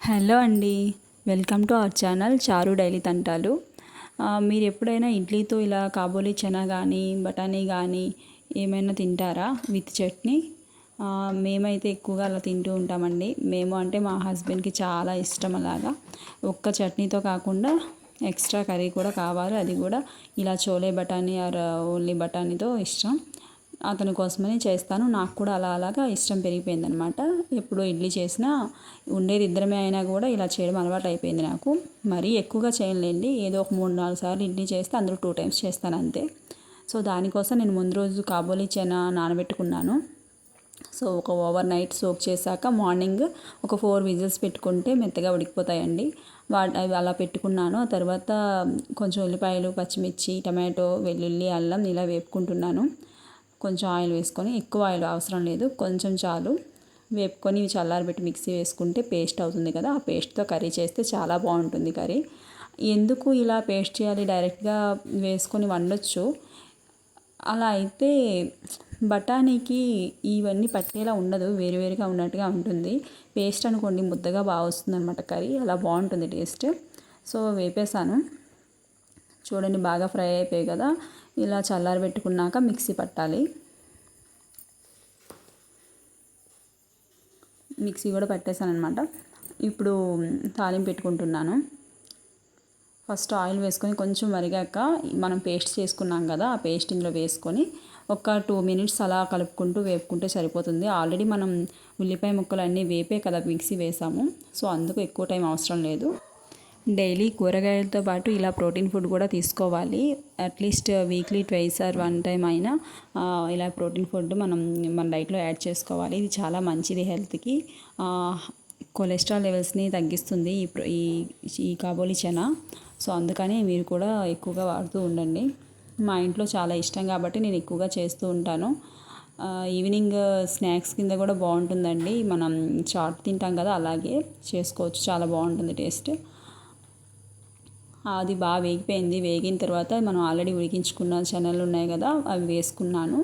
Hello అండి. Welcome to our channel చారు daily తంటాలు. మీరు ఎప్పుడైనా ఇడ్లీతో ఇలా కాబోలీ చనా కానీ బఠానీ కానీ ఏమైనా తింటారా విత్ చట్నీ? మేమైతే ఎక్కువగా అలా తింటూ ఉంటామండి. మేము అంటే మా హస్బెండ్కి చాలా ఇష్టం అలాగా. ఒక్క చట్నీతో కాకుండా ఎక్స్ట్రా కర్రీ కూడా కావాలి, అది కూడా ఇలా చోలే బఠానీ ఆర్ ఓన్లీ బఠానీతో ఇష్టం. అతని కోసమని చేస్తాను. నాకు కూడా అలాగా ఇష్టం పెరిగిపోయిందనమాట. ఎప్పుడు ఇడ్లీ చేసినా ఉండేది ఇద్దరమే అయినా కూడా ఇలా చేయడం అలవాటు అయిపోయింది నాకు. మరీ ఎక్కువగా చేయలేండి, ఏదో ఒక 3-4 సార్లు ఇడ్లీ చేస్తే అందులో 2 టైమ్స్ చేస్తాను అంతే. సో దానికోసం నేను ముందు రోజు కాబోలీ చనా నానబెట్టుకున్నాను. సో ఒక ఓవర్ నైట్ సోక్ చేశాక మార్నింగ్ ఒక 4 విజిల్స్ పెట్టుకుంటే మెత్తగా ఉడికిపోతాయండి. అవి అలా పెట్టుకున్నాను. ఆ తర్వాత కొంచెం ఉల్లిపాయలు, పచ్చిమిర్చి, టమాటో, వెల్లుల్లి, అల్లం ఇలా వేపుకుంటున్నాను. కొంచెం ఆయిల్ వేసుకొని, ఎక్కువ ఆయిల్ అవసరం లేదు, కొంచెం చాలు. వేపుకొని చల్లారబెట్టి మిక్సీ వేసుకుంటే పేస్ట్ అవుతుంది కదా. ఆ పేస్ట్తో కర్రీ చేస్తే చాలా బాగుంటుంది కర్రీ. ఎందుకు ఇలా పేస్ట్ చేయాలి, డైరెక్ట్గా వేసుకొని వండొచ్చు. అలా అయితే బఠానీకి ఇవన్నీ పట్టేలా ఉండదు, వేరువేరుగా ఉన్నట్టుగా ఉంటుంది. పేస్ట్ అనుకోండి ముద్దగా బాగా వస్తుంది అనమాట కర్రీ, అలా బాగుంటుంది టేస్ట్. సో వేపేసాను. చూడండి బాగా ఫ్రై అయిపోయాయి కదా. ఇలా చల్లారబెట్టుకున్నాక మిక్సీ పట్టాలి. మిక్సీ కూడా పట్టేసాను అనమాట. ఇప్పుడు తాలింపు పెట్టుకుంటున్నాను. ఫస్ట్ ఆయిల్ వేసుకొని కొంచెం మరిగాక మనం పేస్ట్ చేసుకున్నాం కదా, ఆ పేస్ట్ ఇందులో వేసుకొని ఒక 2 మినిట్స్ అలా కలుపుకుంటూ వేపుకుంటే సరిపోతుంది. ఆల్రెడీ మనం ఉల్లిపాయ ముక్కలు అన్నీ వేపే కదా మిక్సీ వేసాము. సో అందుకు ఎక్కువ టైం అవసరం లేదు. డైలీ కూరగాయలతో పాటు ఇలా ప్రోటీన్ ఫుడ్ కూడా తీసుకోవాలి. అట్లీస్ట్ వీక్లీ 2 ఆర్ 1 టైం అయినా ఇలా ప్రోటీన్ ఫుడ్ మనం మన డైట్లో యాడ్ చేసుకోవాలి. ఇది చాలా మంచిది హెల్త్కి. కొలెస్ట్రాల్ లెవెల్స్ని తగ్గిస్తుంది ఈ ఈ కాబోలీ చనా. సో అందుకని మీరు కూడా ఎక్కువగా వాడుతూ ఉండండి. మా ఇంట్లో చాలా ఇష్టం కాబట్టి నేను ఎక్కువగా చేస్తూ ఉంటాను. ఈవినింగ్ స్నాక్స్ కింద కూడా బాగుంటుందండి. మనం చాట్ తింటాం కదా, అలాగే చేసుకోవచ్చు, చాలా బాగుంటుంది టేస్ట్. అది బాగా వేగిపోయింది. వేగిన తర్వాత మనం ఆల్రెడీ ఉడికించుకున్న చనాలు ఉన్నాయి కదా, అవి వేసుకున్నాను.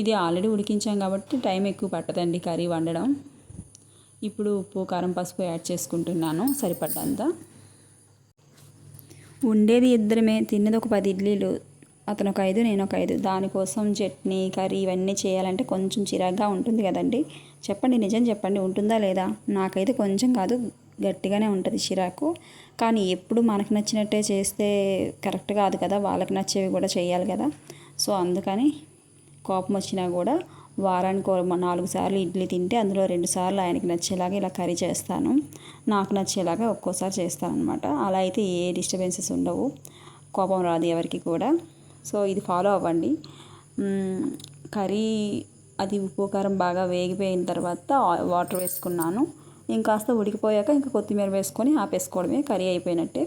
ఇది ఆల్రెడీ ఉడికించాం కాబట్టి టైం ఎక్కువ పట్టదండి కర్రీ వండడం. ఇప్పుడు ఉప్పు, కారం, పసుపు యాడ్ చేసుకుంటున్నాను సరిపడ్డంత. ఉండేది ఇద్దరమే, తిన్నది ఒక 10 ఇడ్లీలు. అతను ఒక 5, నేను ఒక 5. దానికోసం చట్నీ, కర్రీ ఇవన్నీ చేయాలంటే కొంచెం చిరాగ్గా ఉంటుంది కదండి. చెప్పండి, నిజం చెప్పండి, ఉంటుందా లేదా? నాకైతే కొంచెం కాదు, గట్టిగానే ఉంటుంది చిరాకు. కానీ ఎప్పుడు మనకు నచ్చినట్టే చేస్తే కరెక్ట్ కాదు కదా, వాళ్ళకి నచ్చేవి కూడా చేయాలి కదా. సో అందుకని కోపం వచ్చినా కూడా వారానికి 4 సార్లు ఇడ్లీ తింటే అందులో 2 సార్లు ఆయనకి నచ్చేలాగా ఇలా కర్రీ చేస్తాను. నాకు నచ్చేలాగా ఒక్కోసారి చేస్తాను అనమాట. అలా అయితే ఏ డిస్టర్బెన్సెస్ ఉండవు, కోపం రాదు ఎవరికి కూడా. సో ఇది ఫాలో అవ్వండి. కర్రీ అది ఉప్పు కారం బాగా వేగిపోయిన తర్వాత వాటర్ వేసుకున్నాను. ఇంకాస్త ఉడికిపోయాక ఇంకా కొత్తిమీర వేసుకొని ఆపేసుకోవడమే, కర్రీ అయిపోయినట్టే.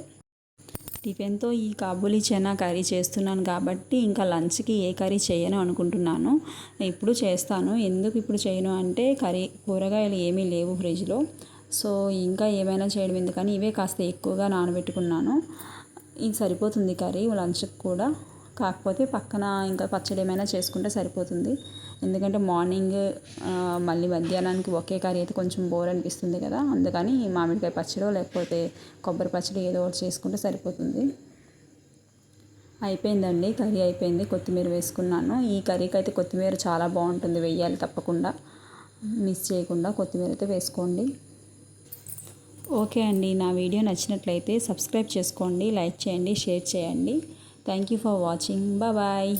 టిఫిన్తో ఈ కాబూలీ చనా కర్రీ చేస్తున్నాను కాబట్టి ఇంకా లంచ్కి ఏ కర్రీ చేయను అనుకుంటున్నాను. ఇప్పుడు చేస్తాను. ఎందుకు ఇప్పుడు చేయను అంటే కూరగాయలు ఏమీ లేవు ఫ్రిడ్జ్లో. సో ఇంకా ఏమైనా చేయడం ఎందుకని ఇవే కాస్త ఎక్కువగా నానబెట్టుకున్నాను. ఇది సరిపోతుంది కర్రీ లంచ్కి కూడా. కాకపోతే పక్కన ఇంకా పచ్చడి ఏమైనా చేసుకుంటే సరిపోతుంది. ఎందుకంటే మార్నింగ్ మళ్ళీ మధ్యాహ్నానికి ఒకే కర్రీ అయితే కొంచెం బోర్ అనిపిస్తుంది కదా. అందుకని మామిడికాయ పచ్చడి లేకపోతే కొబ్బరి పచ్చడి ఏదో ఒకటి చేసుకుంటే సరిపోతుంది. అయిపోయిందండి, కర్రీ అయిపోయింది. కొత్తిమీర వేసుకున్నాను. ఈ కర్రీకి అయితే కొత్తిమీర చాలా బాగుంటుంది, వేయాలి తప్పకుండా, మిస్ చేయకుండా కొత్తిమీర అయితే వేసుకోండి. ఓకే అండి, నా వీడియో నచ్చినట్లయితే సబ్స్క్రైబ్ చేసుకోండి, లైక్ చేయండి, షేర్ చేయండి. Thank you for watching. Bye.